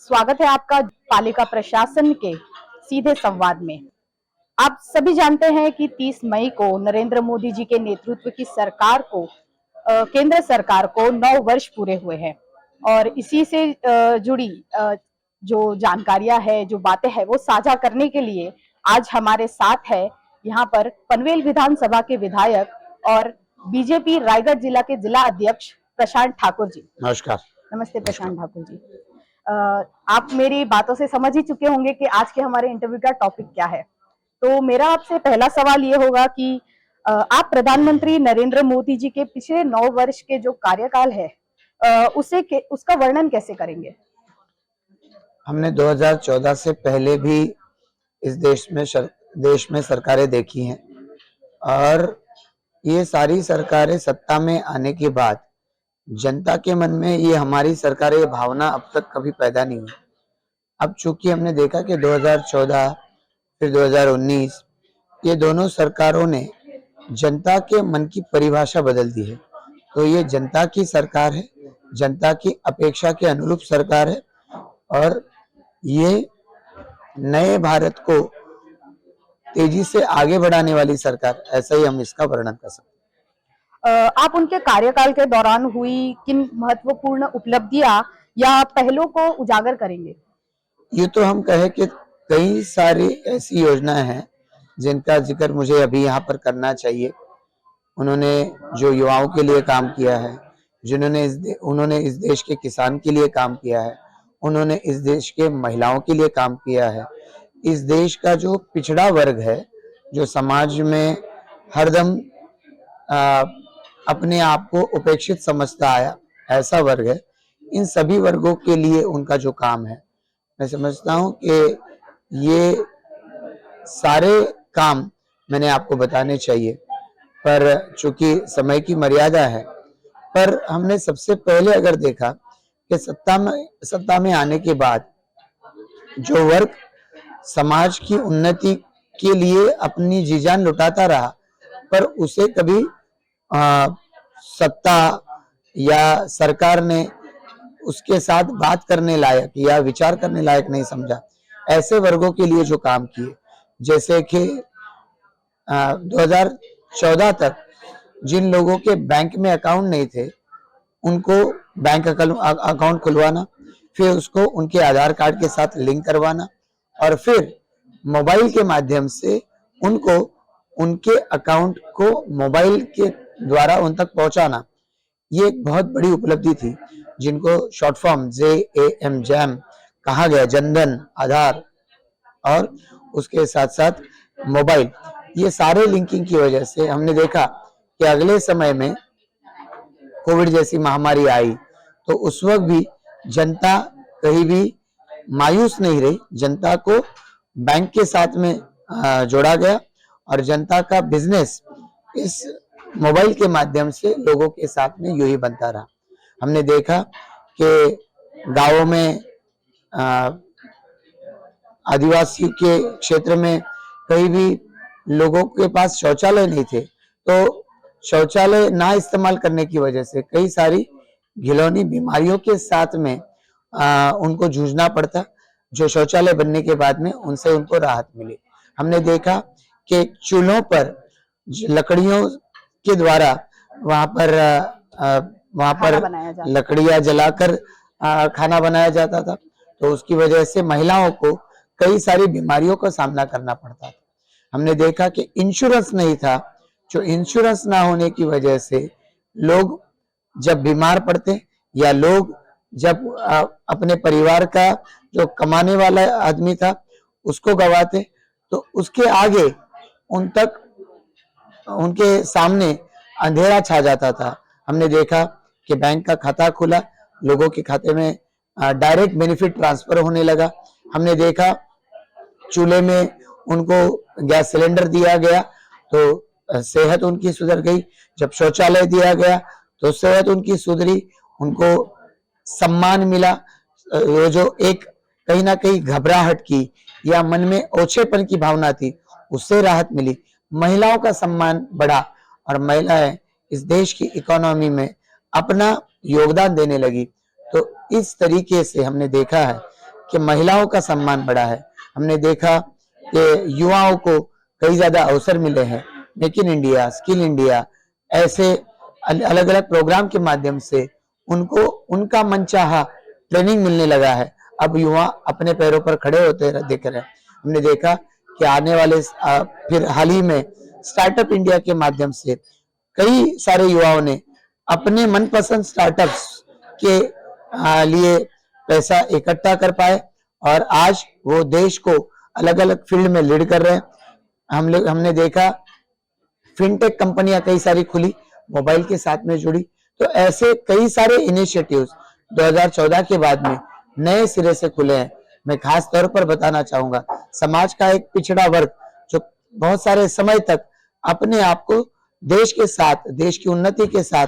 स्वागत है आपका पालिका प्रशासन के सीधे संवाद में। आप सभी जानते हैं कि 30 मई को नरेंद्र मोदी जी के नेतृत्व की सरकार को केंद्र सरकार को 9 वर्ष पूरे हुए हैं और इसी से जुड़ी जो जानकारियां है, जो बातें हैं, वो साझा करने के लिए आज हमारे साथ है यहाँ पर पनवेल विधानसभा के विधायक और बीजेपी रायगढ़ जिला के जिला अध्यक्ष प्रशांत ठाकुर जी। नमस्कार। नमस्ते प्रशांत ठाकुर जी। आप मेरी बातों से समझ ही चुके होंगे कि आज के हमारे इंटरव्यू का टॉपिक क्या है। तो मेरा आपसे पहला सवाल ये होगा कि आप प्रधानमंत्री नरेंद्र मोदी जी के पिछले 9 वर्ष के जो कार्यकाल है उसका वर्णन कैसे करेंगे? हमने 2014 से पहले भी इस देश में सरकारें देखी हैं और ये सारी सरकारें सत्ता में आने के बाद जनता के मन में ये हमारी सरकार ये भावना अब तक कभी पैदा नहीं हुई। अब चूंकि हमने देखा कि 2014 फिर 2019 ये दोनों सरकारों ने जनता के मन की परिभाषा बदल दी है। तो ये जनता की सरकार है, जनता की अपेक्षा के अनुरूप सरकार है और ये नए भारत को तेजी से आगे बढ़ाने वाली सरकार, ऐसा ही हम इसका वर्णन कर सकते हैं। आप उनके कार्यकाल के दौरान हुई किन महत्वपूर्ण उपलब्धियां या पहलों को उजागर करेंगे? ये तो हम कहें कि कई सारी ऐसी योजनाएं हैं जिनका जिक्र मुझे अभी यहाँ पर करना चाहिए। उन्होंने जो युवाओं के लिए काम किया है, उन्होंने इस देश के किसान के लिए काम किया है, उन्होंने इस देश के महिलाओं के लिए काम किया है। इस देश का जो पिछड़ा वर्ग है, जो समाज में हरदम अपने आप को उपेक्षित समझता आया, ऐसा वर्ग है, इन सभी वर्गों के लिए उनका जो काम है, मैं समझता हूं कि ये सारे काम मैंने आपको बताने चाहिए, पर चूंकि समय की मर्यादा है, पर हमने सबसे पहले अगर देखा कि सत्ता में आने के बाद जो वर्ग समाज की उन्नति के लिए अपनी जी जान लुटाता रहा, पर उसे कभी सत्ता या सरकार ने उसके साथ बात करने लायक या विचार करने लायक नहीं समझा। ऐसे वर्गों के लिए जो काम किए, जैसे कि 2014 तक जिन लोगों के बैंक में अकाउंट नहीं थे उनको बैंक अकाउंट खुलवाना, फिर उसको उनके आधार कार्ड के साथ लिंक करवाना और फिर मोबाइल के माध्यम से उनको उनके अकाउंट को मोबाइल के द्वारा उन तक पहुंचाना, ये एक बहुत बड़ी उपलब्धि थी, जिनको शॉर्ट फॉर्म JAM कहा गया, जनधन, आधार और उसके साथ साथ मोबाइल। ये सारे लिंकिंग की वजह से हमने देखा कि अगले समय में कोविड जैसी महामारी आई तो उस वक्त भी जनता कहीं भी मायूस नहीं रही। जनता को बैंक के साथ में जोड़ा गया और जनता का बिजनेस इस मोबाइल के माध्यम से लोगों के साथ में यूं ही बनता रहा। हमने देखा कि गांवों में आदिवासी के क्षेत्र में कहीं भी लोगों के पास शौचालय नहीं थे, तो शौचालय ना इस्तेमाल करने की वजह से कई सारी घिनौनी बीमारियों के साथ में उनको जूझना पड़ता, जो शौचालय बनने के बाद में उनसे उनको राहत मिली। हमने देखा कि चूल्हों पर लकड़ियों के द्वारा वहां पर लकड़ियां जलाकर खाना बनाया जाता था, तो उसकी वजह से महिलाओं को कई सारी बीमारियों का सामना करना पड़ता था। हमने देखा कि इंश्योरेंस नहीं था, जो इंश्योरेंस ना होने की वजह से लोग जब बीमार पड़ते या लोग जब अपने परिवार का जो कमाने वाला आदमी था उसको गवाते, तो उसके आगे उनके सामने अंधेरा छा जाता था। हमने देखा कि बैंक का खाता खुला, लोगों के खाते में डायरेक्ट बेनिफिट ट्रांसफर होने लगा। हमने देखा चूल्हे में उनको गैस सिलेंडर दिया गया तो सेहत उनकी सुधर गई। जब शौचालय दिया गया तो सेहत उनकी सुधरी, उनको सम्मान मिला। वो जो एक कहीं ना कहीं घबराहट की या मन में ओछेपन की भावना थी, उससे राहत मिली। महिलाओं का सम्मान बढ़ा और महिलाएं इस देश की इकोनॉमी में अपना योगदान देने लगी। तो इस तरीके से हमने देखा है कि महिलाओं का सम्मान बढ़ा है। हमने देखा कि युवाओं को कई ज्यादा अवसर मिले हैं। Make in India, skill India, ऐसे अलग अलग प्रोग्राम के माध्यम से उनको उनका मनचाहा ट्रेनिंग मिलने लगा है। अब युवा अपने पैरों पर खड़े होते दिख रहे हैं। हमने देखा कि आने वाले फिर हाल ही में स्टार्टअप इंडिया के माध्यम से कई सारे युवाओं ने अपने मनपसंद स्टार्टअप्स के लिए पैसा इकट्ठा कर पाए और आज वो देश को अलग अलग फील्ड में लीड कर रहे हैं। हमने देखा फिनटेक कंपनियां कई सारी खुली, मोबाइल के साथ में जुड़ी। तो ऐसे कई सारे इनिशिएटिव्स 2014 के बाद में नए सिरे से खुले हैं। मैं खास तौर पर बताना चाहूंगा, समाज का एक पिछड़ा वर्ग जो बहुत सारे समय तक अपने आप को देश के साथ, देश की उन्नति के साथ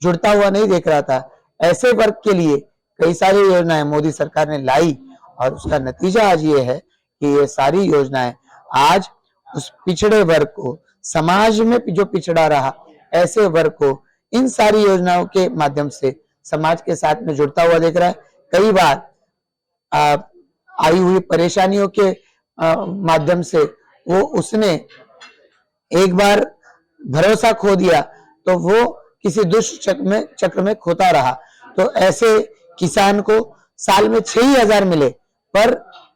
जुड़ता हुआ नहीं देख रहा था, ऐसे वर्ग के लिए कई सारी योजनाएं मोदी सरकार ने लाई और उसका नतीजा आज ये है कि ये सारी योजनाएं आज उस पिछड़े वर्ग को, समाज में जो पिछड़ा रहा ऐसे वर्ग को इन सारी योजनाओं के माध्यम से समाज के साथ में जुड़ता हुआ देख रहा है। कई बार आई हुई परेशानियों के माध्यम से वो उसने एक बार भरोसा खो दिया तो वो किसी दुष्ट चक्र में खोता रहा। तो ऐसे किसान को साल में 6,000 मिले पर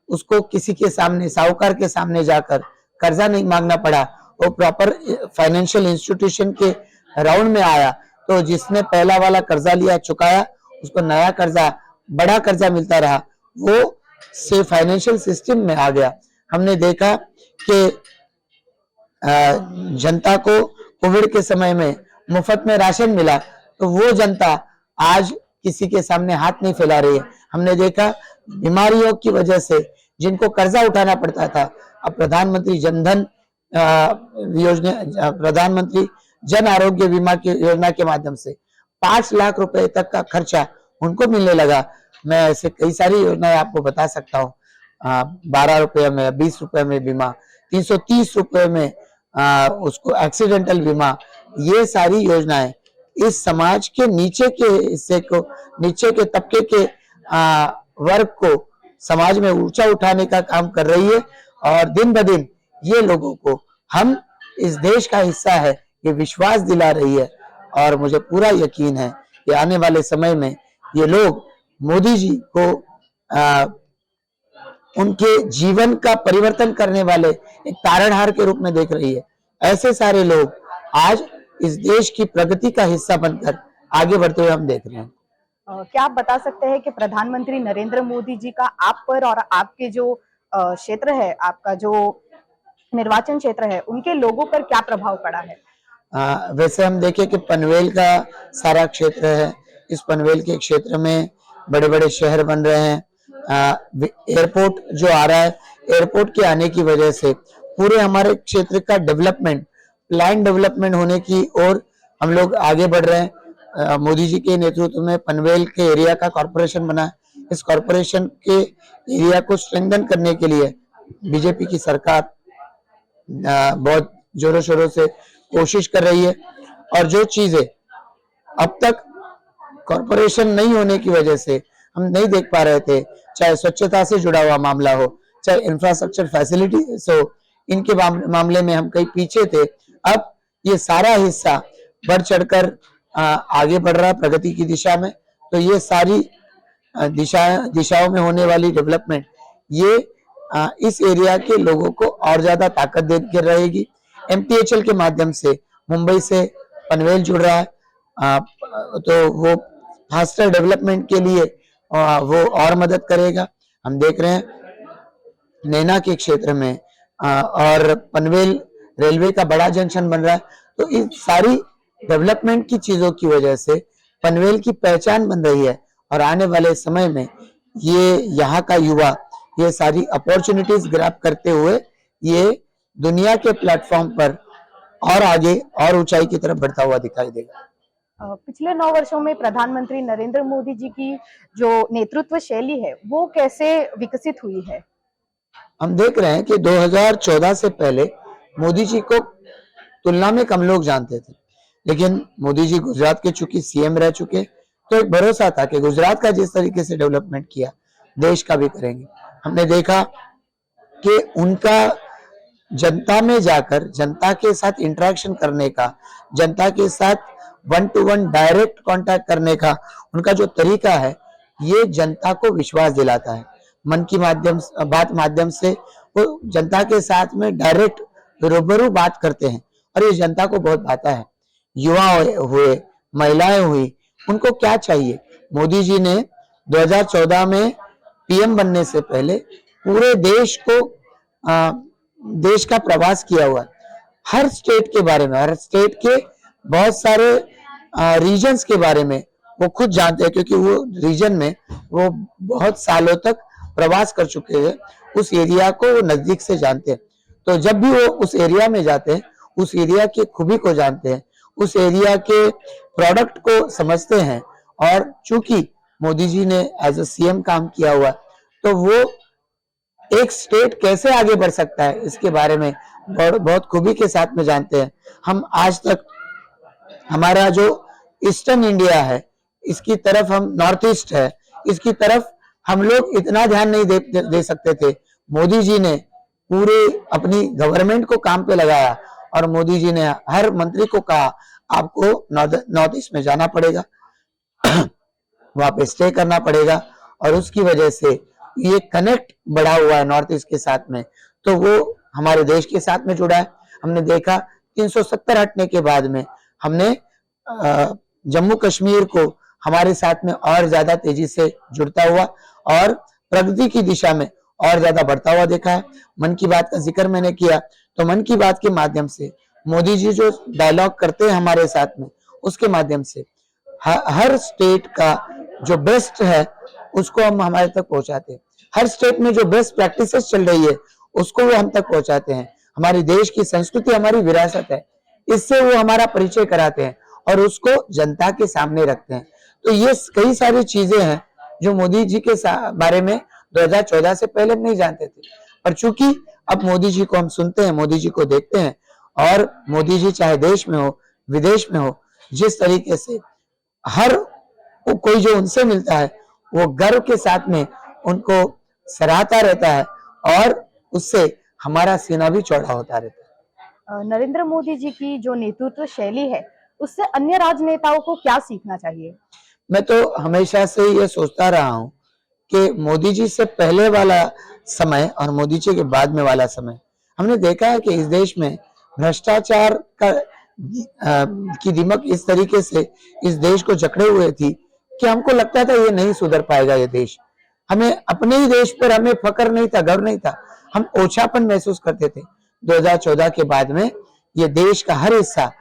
उसको किसी के सामने, साहूकार के सामने जाकर कर्जा नहीं मांगना पड़ा। वो प्रॉपर फाइनेंशियल इंस्टीट्यूशन के राउंड में आया तो जिसने पहला वाला कर्जा लिया चुकाया, उसको नया कर्जा, बड़ा कर्जा मिलता रहा, वो से फाइनेंशियल सिस्टम में आ गया। हमने देखा कि जनता को कोविड के समय में मुफ्त में राशन मिला तो वो जनता आज किसी के सामने हाथ नहीं फैला रही है। हमने देखा बीमारियों की वजह से जिनको कर्जा उठाना पड़ता था, अब प्रधानमंत्री जनधन योजना, प्रधानमंत्री जन आरोग्य बीमा की योजना के माध्यम से 5 लाख रुपए तक का खर्चा उनको मिलने लगा। मैं ऐसे कई सारी योजनाएं आपको बता सकता हूँ। 12 रुपए में, 20 रुपए में बीमा, 330 रुपए में उसको एक्सीडेंटल बीमा, ये सारी योजनाएं इस समाज के नीचे के हिस्से को, नीचे के तबके के वर्ग को समाज में ऊंचा उठाने का काम कर रही है और दिन ब दिन ये लोगों को हम इस देश का हिस्सा है ये विश्वास दिला रही है। और मुझे पूरा यकीन है कि आने वाले समय में ये लोग मोदी जी को उनके जीवन का परिवर्तन करने वाले एक तारणहार के रूप में देख रही है। ऐसे सारे लोग आज इस देश की प्रगति का हिस्सा बनकर आगे बढ़ते हुए हम देख रहे हैं। क्या आप बता सकते हैं कि प्रधानमंत्री नरेंद्र मोदी जी का आप पर और आपके जो क्षेत्र है, आपका जो निर्वाचन क्षेत्र है, उनके लोगों पर क्या प्रभाव पड़ा है? वैसे हम देखें कि पनवेल का सारा क्षेत्र है, इस पनवेल के क्षेत्र में बड़े बड़े शहर बन रहे हैं। एयरपोर्ट जो आ रहा है, एयरपोर्ट के आने की वजह से पूरे हमारे क्षेत्र का डेवलपमेंट, प्लान डेवलपमेंट होने की ओर हम लोग आगे बढ़ रहे हैं। मोदी जी के नेतृत्व में पनवेल के एरिया का कॉर्पोरेशन बना है। इस कॉर्पोरेशन के एरिया को स्ट्रेंथन करने के लिए बीजेपी की सरकार बहुत जोरों शोरों से कोशिश कर रही है। और जो चीजें अब तक कॉर्पोरेशन नहीं होने की वजह से हम नहीं देख पा रहे थे, चाहे स्वच्छता से जुड़ा हुआ मामला हो, चाहे इंफ्रास्ट्रक्चर फैसिलिटीज हो, इनके मामले में हम कहीं पीछे थे। अब ये सारा हिस्सा बढ़ चढ़कर आगे बढ़ रहा है प्रगति की दिशा में। तो ये सारी दिशाओं में होने वाली डेवलपमेंट ये इस एरिया के लोगों को और ज्यादा ताकत दे के रहेगी। MTHL के माध्यम से मुंबई से पनवेल जुड़ रहा है, तो वो फास्टर डेवलपमेंट के लिए वो और मदद करेगा। हम देख रहे हैं नैना के क्षेत्र में और पनवेल रेलवे का बड़ा जंक्शन बन रहा है। तो इन सारी डेवलपमेंट की चीजों की वजह से पनवेल की पहचान बन रही है और आने वाले समय में ये यहाँ का युवा ये सारी अपॉर्चुनिटीज ग्रैब करते हुए ये दुनिया के प्लेटफॉर्म पर और आगे और ऊंचाई की तरफ बढ़ता हुआ दिखाई देगा। पिछले 9 वर्षों में प्रधानमंत्री नरेंद्र मोदी जी की जो नेतृत्व शैली है वो कैसे विकसित हुई है? हम देख रहे हैं कि 2014 से पहले मोदी जी को तुलना में कम लोग जानते थे, लेकिन मोदी जी गुजरात के चूंकि CM रह चुके तो एक भरोसा था कि गुजरात का जिस तरीके से डेवलपमेंट किया देश का भी करेंगे। हमने देखा कि उनका जनता में जाकर जनता के साथ इंटरेक्शन करने का, जनता के साथ one two one direct contact करने का उनका जो तरीका है, ये जनता को विश्वास दिलाता है। मन की माध्यम से वो जनता के साथ में डायरेक्ट रूबरू बात करते हैं और ये जनता को बहुत भाता है। युवा हुए, महिलाएं हुई, उनको क्या चाहिए? मोदी जी ने 2014 में पीएम बनने से पहले पूरे देश का प्रवास किया हुआ है। हर स्टेट के बारे में, हर स्टेट के बहुत सारे रीजन्स के बारे में वो खुद जानते हैं, क्योंकि वो रीजन में वो बहुत सालों तक प्रवास कर चुके हैं। उस एरिया को वो नजदीक से जानते हैं। तो जब भी वो उस एरिया में जाते हैं, उस एरिया की खूबी को जानते हैं, उस एरिया के प्रोडक्ट को समझते हैं। और चूंकि मोदी जी ने एज अ सीएम काम किया हुआ, तो वो एक स्टेट कैसे आगे बढ़ सकता है इसके बारे में बहुत खूबी के साथ में जानते हैं। हम आज तक हमारा जो ईस्टर्न इंडिया है, इसकी तरफ हम नॉर्थ ईस्ट है, इसकी तरफ हम लोग इतना ध्यान नहीं दे सकते थे। मोदी जी ने पूरे अपनी गवर्नमेंट को काम पे लगाया और मोदी जी ने हर मंत्री को कहा आपको नॉर्थ ईस्ट में जाना पड़ेगा, वहां पे स्टे करना पड़ेगा। और उसकी वजह से ये कनेक्ट बढ़ा हुआ है नॉर्थ ईस्ट के साथ में, तो वो हमारे देश के साथ में जुड़ा है। हमने देखा 370 हटने के बाद में हमने जम्मू कश्मीर को हमारे साथ में और ज्यादा तेजी से जुड़ता हुआ और प्रगति की दिशा में और ज्यादा बढ़ता हुआ देखा है। मन की बात का जिक्र मैंने किया, तो मन की बात के माध्यम से मोदी जी जो डायलॉग करते हैं हमारे साथ में, उसके माध्यम से हर स्टेट का जो बेस्ट है उसको हम हमारे तक पहुंचाते हैं। हर स्टेट में जो बेस्ट प्रैक्टिसेस चल रही है उसको वो हम तक पहुंचाते हैं। हमारी देश की संस्कृति, हमारी विरासत है, इससे वो हमारा परिचय कराते हैं और उसको जनता के सामने रखते हैं। तो ये कई सारी चीजें हैं जो मोदी जी के बारे में 2014 से पहले हम नहीं जानते थे, पर चूंकि अब मोदी जी को हम सुनते हैं, मोदी जी को देखते हैं, और मोदी जी चाहे देश में हो विदेश में हो, जिस तरीके से हर कोई जो उनसे मिलता है वो गर्व के साथ में उनको सराहता रहता है और उससे हमारा सीना भी चौड़ा होता रहता है। नरेंद्र मोदी जी की जो नेतृत्व शैली है, उससे अन्य राजनेताओं को क्या सीखना चाहिए? मैं तो हमेशा से ये सोचता रहा हूं कि मोदी जी से पहले वाला समय और मोदी जी के बाद में वाला समय, हमने देखा है कि इस देश में भ्रष्टाचार की दिमक इस तरीके से इस देश को जकड़े हुए थी कि हमको लगता था ये नहीं सुधर पाएगा ये देश। हमें अपने ही देश पर हमें फक्र नहीं था, गर्व नहीं था, हम ओछापन महसूस करते थे। 2014 के बाद में ये देश का हर हिस्सा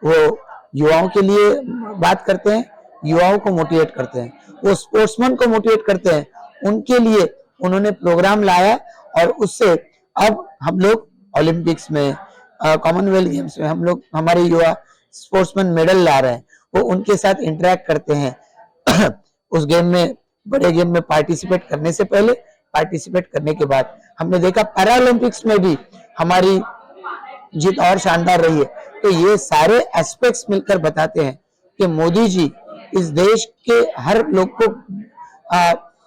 वो युवाओं के लिए बात करते हैं, युवाओं को मोटिवेट करते हैं, वो स्पोर्ट्समैन को मोटिवेट करते हैं, उनके लिए उन्होंने प्रोग्राम लाया और उससे अब हम लोग ओलंपिक्स में, कॉमनवेल्थ गेम्स में हम लोग, हमारे युवा स्पोर्ट्समैन मेडल ला रहे हैं, वो उनके साथ इंटरेक्ट करते हैं। उस गेम में, बड़े गेम में पार्टिसिपेट करने से पहले, पार्टिसिपेट करने के बाद हमने देखा पैरालंपिक्स में भी हमारी जीत और शानदार रही है। तो ये सारे एस्पेक्ट्स मिलकर बताते हैं कि मोदी जी इस देश के हर लोग को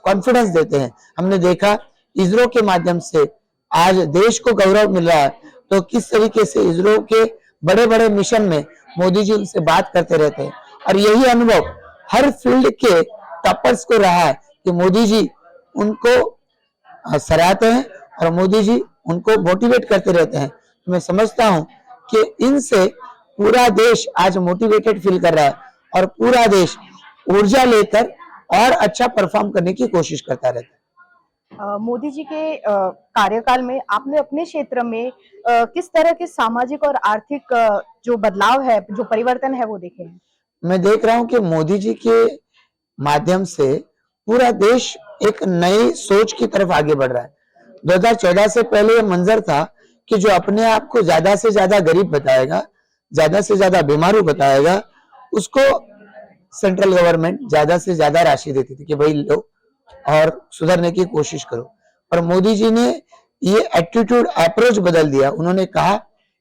कॉन्फिडेंस देते हैं। हमने देखा इसरो के माध्यम से आज देश को गौरव मिल रहा है, तो किस तरीके से इसरो के बड़े बड़े मिशन में मोदी जी उनसे बात करते रहते हैं। और यही अनुभव हर फील्ड के टॉपर्स को रहा है कि मोदी जी उनको सराहते हैं और मोदी जी उनको मोटिवेट करते रहते हैं। तो मैं समझता हूं कि इनसे पूरा देश आज मोटिवेटेड फील कर रहा है और पूरा देश ऊर्जा लेकर और अच्छा परफॉर्म करने की कोशिश करता रहता है। मोदी जी के कार्यकाल में आपने अपने क्षेत्र में किस तरह के सामाजिक और आर्थिक जो बदलाव है, जो परिवर्तन है, वो देखे हैं? मैं देख रहा हूं कि मोदी जी के माध्यम से पूरा देश एक नई सोच की तरफ आगे बढ़ रहा है। 2014 से पहले ये मंजर था कि जो अपने आप को ज्यादा से ज्यादा गरीब बताएगा, ज्यादा से ज्यादा बीमारू बताएगा, उसको सेंट्रल गवर्नमेंट ज्यादा से ज्यादा राशि देती थी कि भाई लो और सुधरने की कोशिश करो। और मोदी जी ने ये एटीट्यूड, अप्रोच बदल दिया। उन्होंने कहा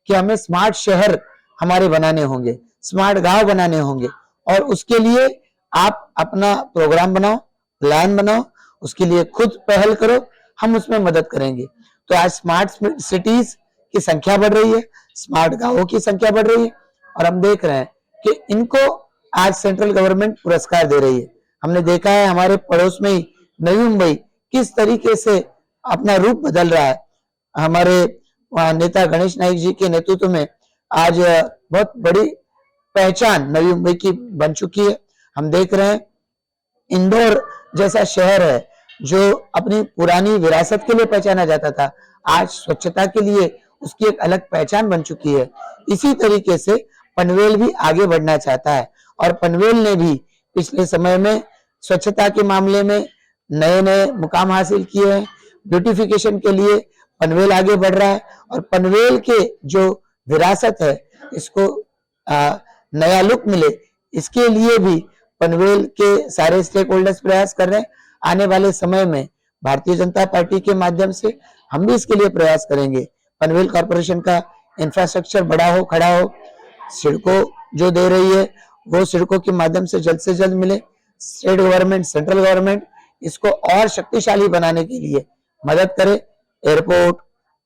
कि हमें स्मार्ट शहर हमारे बनाने होंगे, स्मार्ट गांव बनाने होंगे, और उसके लिए आप अपना प्रोग्राम बनाओ, प्लान बनाओ, उसके लिए खुद पहल करो, हम उसमें मदद करेंगे। तो आज स्मार्ट सिटीज की संख्या बढ़ रही है, स्मार्ट गांवों की संख्या बढ़ रही है, और हम देख रहे हैं कि इनको आज सेंट्रल गवर्नमेंट पुरस्कार दे रही है। हमने देखा है हमारे पड़ोस में ही नई मुंबई किस तरीके से अपना रूप बदल रहा है। हमारे नेता गणेश नाइक जी के नेतृत्व में आज बहुत बड़ी पहचान नवी मुंबई की बन चुकी है। हम देख रहे हैं इंदौर जैसा शहर है जो अपनी पुरानी विरासत के लिए पहचाना जाता था, आज स्वच्छता के लिए उसकी एक अलग पहचान बन चुकी है। इसी तरीके से पनवेल भी आगे बढ़ना चाहता है, और पनवेल ने भी पिछले समय में स्वच्छता के मामले में नए नए मुकाम हासिल किए हैं। ब्यूटिफिकेशन के लिए पनवेल आगे बढ़ रहा है, और पनवेल के जो विरासत है इसको नया लुक मिले, इसके लिए भी पनवेल के सारे स्टेक होल्डर्स प्रयास कर रहे हैं। आने वाले समय में भारतीय जनता पार्टी के माध्यम से हम भी इसके लिए प्रयास करेंगे। पनवेल कॉर्पोरेशन का इंफ्रास्ट्रक्चर बड़ा हो, खड़ा हो, सड़कों जो दे रही है वो सड़कों के माध्यम से जल्द मिले। स्टेट गवर्नमेंट, सेंट्रल गवर्नमेंट इसको और शक्तिशाली बनाने के लिए मदद करे। एयरपोर्ट,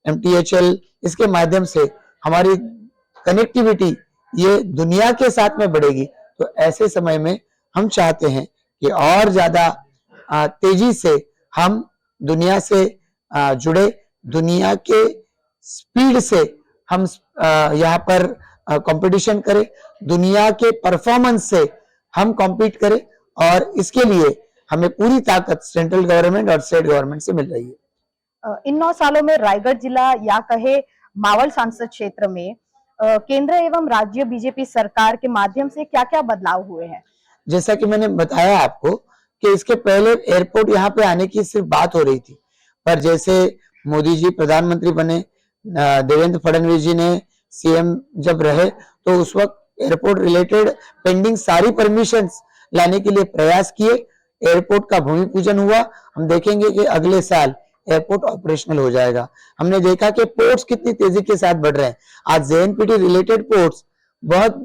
MTHL, इसके माध्यम से हमारी कनेक्टिविटी ये दुनिया के साथ में बढ़ेगी। तो ऐसे समय में हम चाहते हैं कि और ज्यादा तेजी से हम दुनिया से जुड़े, दुनिया के स्पीड से हम यहाँ पर कंपटीशन करें, दुनिया के परफॉर्मेंस से हम कॉम्पीट करें, और इसके लिए हमें पूरी ताकत सेंट्रल गवर्नमेंट और स्टेट गवर्नमेंट से मिल रही है। इन 9 सालों में रायगढ़ जिला या कहे मावल संसद क्षेत्र में केंद्र एवं राज्य बीजेपी सरकार के माध्यम से क्या-क्या बदलाव हुए हैं? जैसा कि मैंने बताया आपको कि इसके पहले एयरपोर्ट यहाँ पे आने की सिर्फ बात हो रही थी, पर जैसे मोदी जी प्रधानमंत्री बने, देवेंद्र फडणवीस जी ने CM जब रहे, तो उस वक्त एयरपोर्ट रिलेटेड पेंडिंग सारी परमिशंस लाने के लिए प्रयास किए। एयरपोर्ट का भूमि पूजन हुआ। हम देखेंगे कि अगले साल एयरपोर्ट ऑपरेशनल हो जाएगा। हमने देखा कि पोर्ट्स कितनी तेजी के साथ बढ़ रहे हैं। आज JNPT रिलेटेड पोर्ट्स बहुत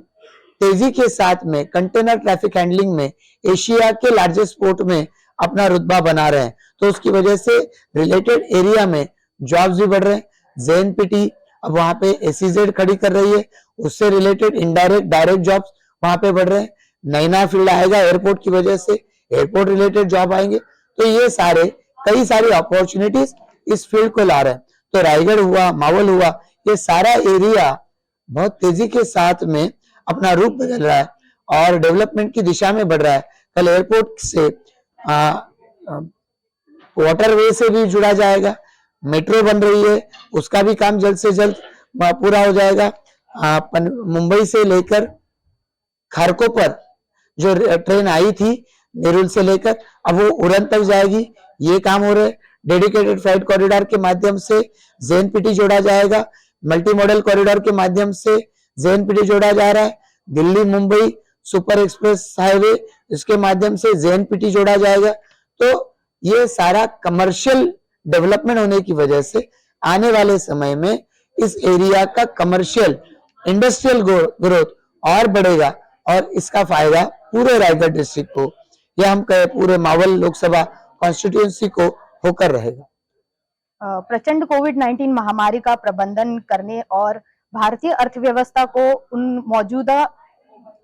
तेजी के साथ में कंटेनर ट्रैफिक हैंडलिंग में एशिया के लार्जेस्ट पोर्ट में अपना रुतबा बना रहे हैं। तो उसकी वजह से रिलेटेड एरिया में जॉब्स भी बढ़ रहे हैं। JNPT अब वहां पे SEZ खड़ी कर रही है, उससे रिलेटेड इनडायरेक्ट डायरेक्ट जॉब्स वहां पे बढ़ रहे हैं। नैना फील्ड आएगा एयरपोर्ट की वजह से, एयरपोर्ट रिलेटेड जॉब आएंगे। तो ये सारे कई सारी अपॉर्चुनिटीज इस फील्ड को ला रहे हैं। तो रायगढ़ हुआ, मावल हुआ, ये सारा एरिया बहुत तेजी के साथ में अपना रूप बदल रहा है और डेवलपमेंट की दिशा में बढ़ रहा है। कल एयरपोर्ट से वाटरवे से भी जुड़ा जाएगा, मेट्रो बन रही है, उसका भी काम जल्द से जल्द पूरा हो जाएगा। मुंबई से लेकर खारको पर जो ट्रेन आई थी नेरुल से लेकर, अब वो उड़न तक जाएगी, ये काम हो रहा है। डेडिकेटेड फ्लाइट कॉरिडोर के माध्यम से JNPT जोड़ा जाएगा, मल्टी मॉडल कॉरिडोर के माध्यम से JNPT जोड़ा जा रहा है। Delhi Mumbai super express highway, इसके माध्यम से JNPT जोड़ा जाएगा। तो ये सारा कमर्शियल डेवलपमेंट होने की वजह से आने वाले समय में इस एरिया का कमर्शियल इंडस्ट्रियल ग्रोथ और बढ़ेगा, और इसका फायदा पूरे रायगढ़ डिस्ट्रिक्ट को या हम कहें पूरे मावल लोकसभा कॉन्स्टिट्यूएंसी को होकर रहेगा। प्रचंड कोविड-19 महामारी का प्रबंधन करने और भारतीय अर्थव्यवस्था को उन मौजूदा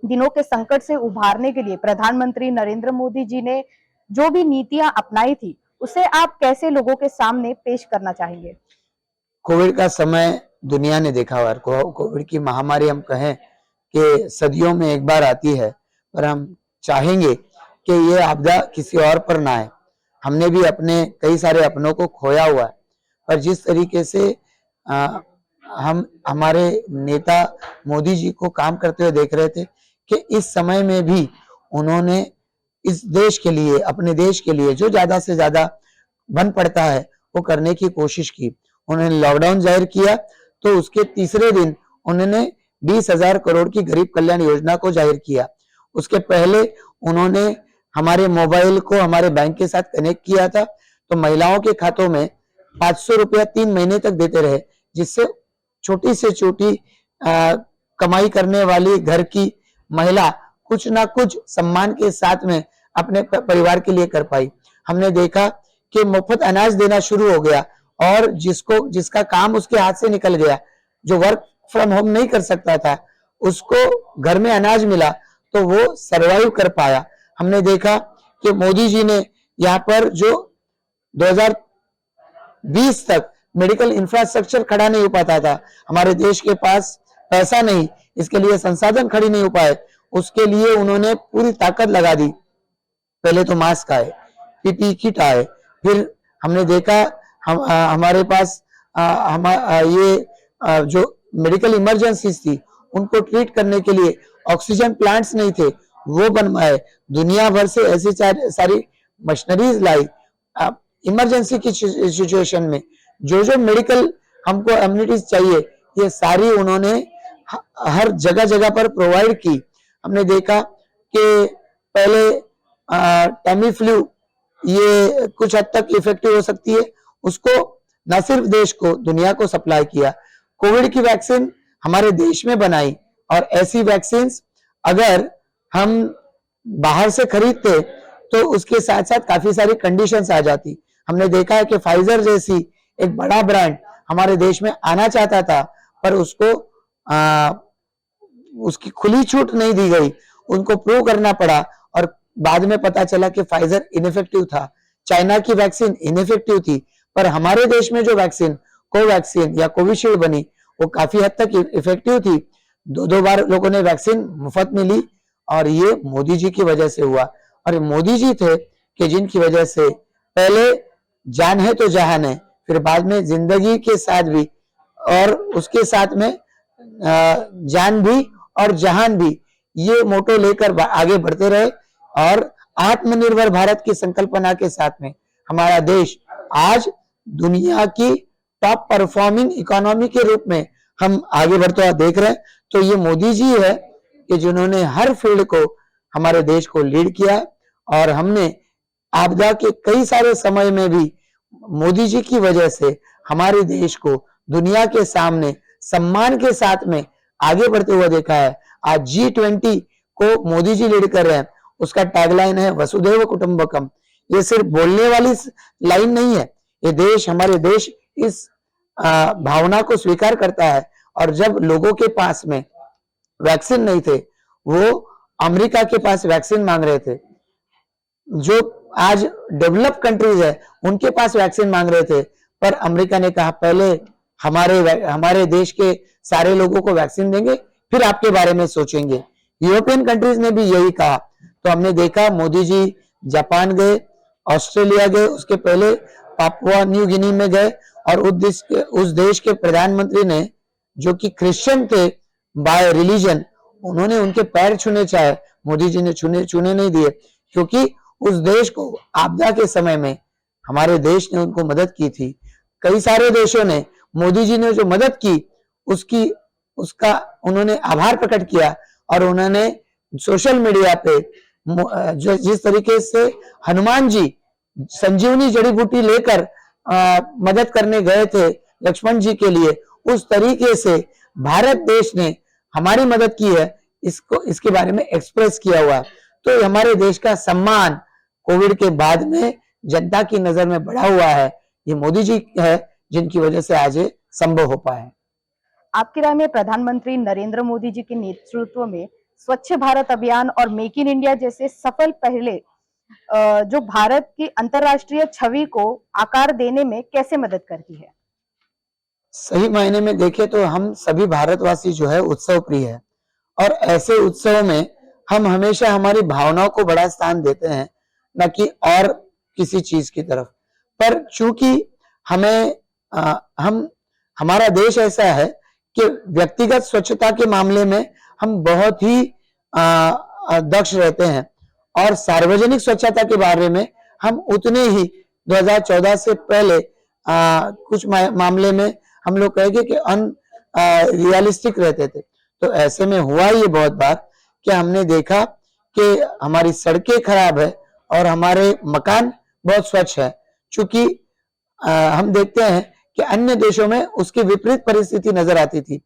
दिनों के संकट से उभारने के लिए प्रधानमंत्री नरेंद्र मोदी जी ने जो भी नीतियां अपनाई थी, उसे आप कैसे लोगों के सामने पेश करना चाहेंगे? कोविड का समय दुनिया ने देखा हुआ, कोविड की महामारी हम कहें कि सदियों में एक बार आती है, पर हम चाहेंगे कि ये आपदा किसी और पर ना आए। हमने भी अपने कई सारे अपनों को खोया हुआ है, पर जिस तरीके से हम हमारे नेता मोदी जी को काम करते हुए देख रहे थे कि इस समय में भी उन्होंने इस देश के लिए, अपने देश के लिए जो ज्यादा से ज्यादा बन पड़ता है वो करने की कोशिश की। उन्होंने लॉकडाउन जाहिर किया तो उसके तीसरे दिन उन्होंने 20,000 करोड़ की गरीब कल्याण योजना को जाहिर किया। उसके पहले उन्होंने हमारे मोबाइल को हमारे बैंक के साथ कनेक्ट किया था, तो महिलाओं के खातों में 500 रुपया 3 महीने तक देते रहे, जिससे छोटी से छोटी कमाई करने वाली घर की महिला कुछ ना कुछ सम्मान के साथ में अपने परिवार के लिए कर पाई। हमने देखा कि मुफ्त अनाज देना शुरू हो गया, और जिसका काम उसके हाथ से निकल गया, जो वर्क फ्रॉम होम नहीं कर सकता था, उसको घर में अनाज मिला तो वो सरवाइव कर पाया। हमने देखा कि मोदी जी ने यहाँ पर जो 2020 तक मेडिकल इंफ्रास्ट्रक्चर खड़ा नहीं हो पाता था, हमारे देश के पास पैसा नहीं, इसके लिए संसाधन खड़ी नहीं हो पाए, उसके लिए उन्होंने पूरी ताकत लगा दी। पहले तो मास्क आए, पीपीई किट आए, फिर हमने देखा हमारे पास जो मेडिकल इमरजेंसीज थी उनको ट्रीट करने के लिए ऑक्सीजन प्लांट्स नहीं थे, वो बनवाए। दुनिया भर से ऐसी सारी मशीनरीज लाई। इमरजेंसी की सिचुएशन में जो मेडिकल हमको एम्यूनिटीज चाहिए, ये सारी उन्होंने हर जगह जगह पर प्रोवाइड की। हमने देखा कि पहले टैमी फ्लू ये कुछ हद तक इफेक्टिव हो सकती है, उसको न सिर्फ देश को, दुनिया को सप्लाई किया। कोविड की वैक्सीन हमारे देश में बनाई, और ऐसी वैक्सीन अगर हम बाहर से खरीदते तो उसके साथ साथ काफी सारी कंडीशंस आ जाती। हमने देखा है कि फाइजर जैसी एक बड़ा ब्रांड हमारे देश में आना चाहता था, पर उसको उसकी खुली छूट नहीं दी गई, उनको प्रूव करना पड़ा, और बाद में पता चला कि फाइजर इनइफेक्टिव था, चाइना की वैक्सीन इनइफेक्टिव थी। पर हमारे देश में जो वैक्सीन कोवैक्सीन या कोविशील्ड बनी, वो काफी हद तक इफेक्टिव थी। दो बार लोगों ने वैक्सीन मुफ्त में ली, और ये मोदी जी की वजह से हुआ। और मोदी जी थे कि जिनकी वजह से पहले जान है तो जहान है, फिर बाद में जिंदगी के साथ भी, और उसके साथ में जान भी और जहान भी, ये मोटो लेकर आगे बढ़ते रहे। और आत्मनिर्भर भारत की संकल्पना के साथ में हमारा देश आज दुनिया की टॉप परफॉर्मिंग इकोनॉमी के रूप में हम आगे बढ़ते हुए देख रहे हैं। तो ये मोदी जी है कि जिन्होंने हर फील्ड को हमारे देश को लीड किया है, और हमने आपदा के कई सारे समय में भी मोदी जी की वजह से हमारे देश को दुनिया के सामने सम्मान के साथ में आगे बढ़ते हुए देखा है। आज G20 को मोदी जी लीड कर रहे हैं, उसका टैगलाइन है वसुधैव कुटुंबकम। ये सिर्फ बोलने वाली लाइन नहीं है, ये देश, हमारे देश इस भावना को स्वीकार करता है। और जब लोगों के पास में वैक्सीन नहीं थे, वो अमेरिका के पास वैक्सीन मांग रहे थे, जो आज डेवलप कंट्रीज है उनके पास वैक्सीन मांग रहे थे, पर अमेरिका ने कहा पहले हमारे देश के सारे लोगों को वैक्सीन देंगे, फिर आपके बारे में सोचेंगे। यूरोपियन कंट्रीज ने भी यही कहा। तो हमने देखा मोदी जी जापान गए, ऑस्ट्रेलिया गए, उसके पहले पापुआ न्यू गिनी में गए, और उस देश के प्रधानमंत्री ने, जो कि क्रिश्चियन थे बाय रिलीजन, उन्होंने उनके पैर छूने चाहे, मोदी जी ने छूने नहीं दिए, क्योंकि उस देश को आपदा के समय में हमारे देश ने उनको मदद की थी। कई सारे देशों ने मोदी जी ने जो मदद की उसका उन्होंने आभार प्रकट किया, और उन्होंने सोशल मीडिया पे जिस तरीके से हनुमान जी संजीवनी जड़ी बूटी लेकर मदद करने गए थे लक्ष्मण जी के लिए, उस तरीके से भारत देश ने हमारी मदद की है, इसके बारे में एक्सप्रेस किया हुआ। तो हमारे देश का सम्मान कोविड के बाद में जनता की नजर में बढ़ा हुआ है। ये मोदी जी है जिनकी वजह से आज ये संभव हो पाया है। आपकी राय में प्रधानमंत्री नरेंद्र मोदी जी के नेतृत्व में स्वच्छ भारत अभियान और मेक इन इंडिया जैसे सफल पहले जो भारत की अंतर्राष्ट्रीय छवि को आकार देने में कैसे मदद करती है? सही मायने में देखें तो हम सभी भारतवासी जो है उत्सव प्रिय है, और ऐसे उत्सव में हम हमेशा हमारी भावनाओं को बड़ा स्थान देते हैं, न कि और किसी चीज की तरफ। पर चूंकि हमारा देश ऐसा है कि व्यक्तिगत स्वच्छता के मामले में हम बहुत ही दक्ष रहते हैं, और सार्वजनिक स्वच्छता के बारे में हम उतने ही 2014 से पहले कुछ मामले में हम लोग कहेंगे कि रियलिस्टिक रहते थे। तो ऐसे में हुआ ये बहुत बार कि हमने देखा कि हमारी सड़कें खराब है और हमारे मकान बहुत स्वच्छ है। चूंकि हम देखते हैं कि अन्य देशों में उसकी विपरीत परिस्थिति नजर आती थी,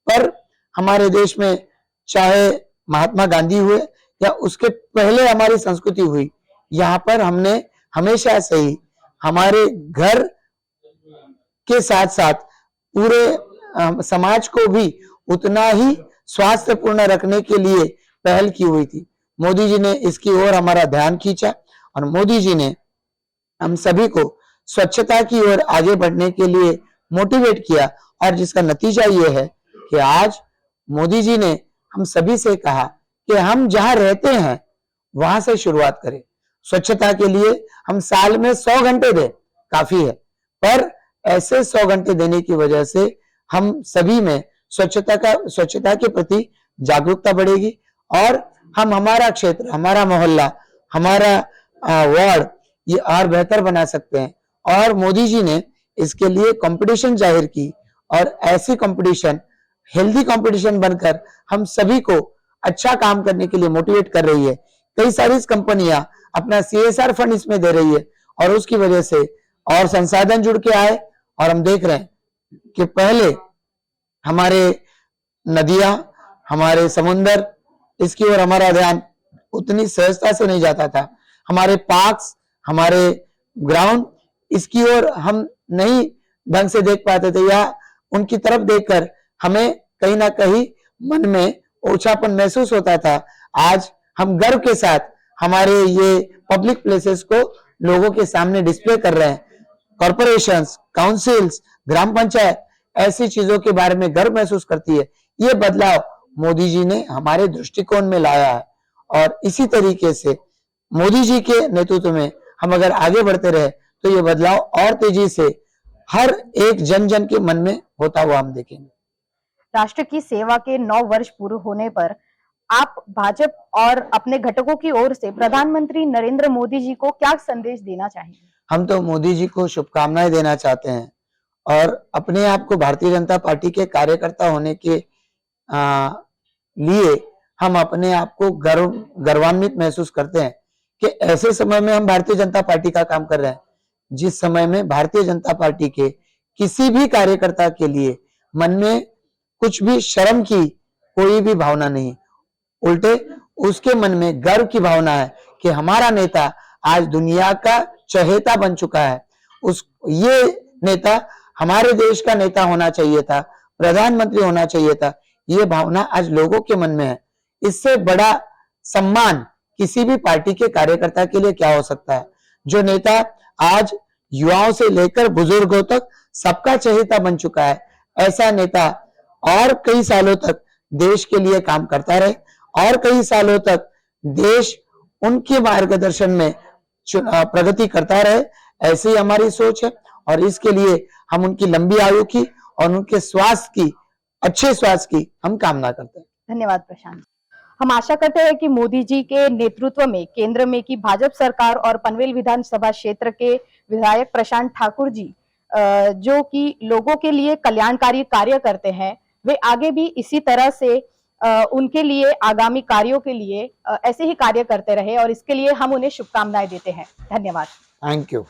पर हमारे देश में चाहे महात्मा गांधी हुए या उसके पहले हमारी संस्कृति हुई, यहाँ पर हमने हमेशा से ही हमारे घर के साथ साथ पूरे समाज को भी उतना ही स्वास्थ्यपूर्ण रखने के लिए पहल की हुई थी। मोदी जी ने इसकी ओर हमारा ध्यान खींचा और मोदी जी ने हम सभी को स्वच्छता की ओर आगे बढ़ने के लिए मोटिवेट किया, और जिसका नतीजा ये है कि आज मोदी जी ने हम सभी से कहा कि हम जहां रहते हैं वहां से शुरुआत करें। स्वच्छता के लिए हम साल में 100 घंटे दें, काफी है, पर ऐसे 100 घंटे देने की वजह से हम सभी में स्वच्छता के प्रति जागरूकता बढ़ेगी और हम हमारा क्षेत्र, हमारा मोहल्ला, हमारा वार्ड ये और बेहतर बना सकते हैं। और मोदी जी ने इसके लिए कंपटीशन जाहिर की, और ऐसी कंपटीशन हेल्दी कंपटीशन बनकर हम सभी को अच्छा काम करने के लिए मोटिवेट कर रही है। कई सारी कंपनियां अपना CSR फंड इसमें दे रही है, और उसकी वजह से और संसाधन जुड़ के आए, और हम देख रहे हैं कि पहले हमारे नदियां, हमारे समुंदर, इसकी ओर हमारा ध्यान उतनी सहजता से नहीं जाता था। हमारे पार्क्स, हमारे ग्राउंड, इसकी ओर हम नहीं ढंग से देख पाते थे, या उनकी तरफ देखकर हमें कहीं ना कहीं मन में ओछापन महसूस होता था। आज हम गर्व के साथ हमारे ये पब्लिक प्लेसेस को लोगों के सामने डिस्प्ले कर रहे हैं। कॉर्पोरेशंस, काउंसिल्स, ग्राम पंचायत ऐसी चीजों के बारे में गर्व महसूस करती है। ये बदलाव मोदी जी ने हमारे दृष्टिकोण में लाया है, और इसी तरीके से मोदी जी के नेतृत्व में हम अगर आगे बढ़ते रहे तो ये बदलाव और तेजी से हर एक जन जन के मन में होता हुआ हम देखेंगे। राष्ट्र की सेवा के 9 वर्ष पूरे होने पर आप भाजपा और अपने घटकों की ओर से प्रधानमंत्री नरेंद्र मोदी जी को क्या संदेश देना चाहेंगे? हम तो मोदी जी को शुभकामनाएं देना चाहते हैं, और अपने आप को भारतीय जनता पार्टी के कार्यकर्ता होने के लिए हम अपने आप को गर्वान्वित महसूस करते हैं कि ऐसे समय में हम भारतीय जनता पार्टी का काम कर रहे हैं, जिस समय में भारतीय जनता पार्टी के किसी भी कार्यकर्ता के लिए मन में कुछ भी शर्म की कोई भी भावना नहीं, उल्टे उसके मन में गर्व की भावना है कि हमारा नेता आज दुनिया का चहेता बन चुका है। ये नेता हमारे देश का नेता होना चाहिए था, प्रधानमंत्री होना चाहिए था। ये भावना आज लोगों के मन में है। इससे बड़ा सम्मान किसी भी पार्टी के कार्यकर्ता के लिए क्या हो सकता है? जो नेता आज युवाओं से लेकर बुजुर्गों तक सबका चहेता बन चुका है, ऐसा नेता और कई सालों तक देश के लिए काम करता रहे, और कई सालों तक देश उनके मार्गदर्शन में प्रगति करता रहे, ऐसी ही हमारी सोच है। और इसके लिए हम उनकी लंबी आयु की और उनके अच्छे स्वास्थ्य की हम कामना करते हैं। धन्यवाद प्रशांत। हम आशा करते हैं कि मोदी जी के नेतृत्व में केंद्र में की भाजपा सरकार और पनवेल विधानसभा क्षेत्र के विधायक प्रशांत ठाकुर जी जो कि लोगों के लिए कल्याणकारी कार्य करते हैं, वे आगे भी इसी तरह से उनके लिए आगामी कार्यों के लिए ऐसे ही कार्य करते रहे, और इसके लिए हम उन्हें शुभकामनाएं देते हैं। धन्यवाद। Thank you.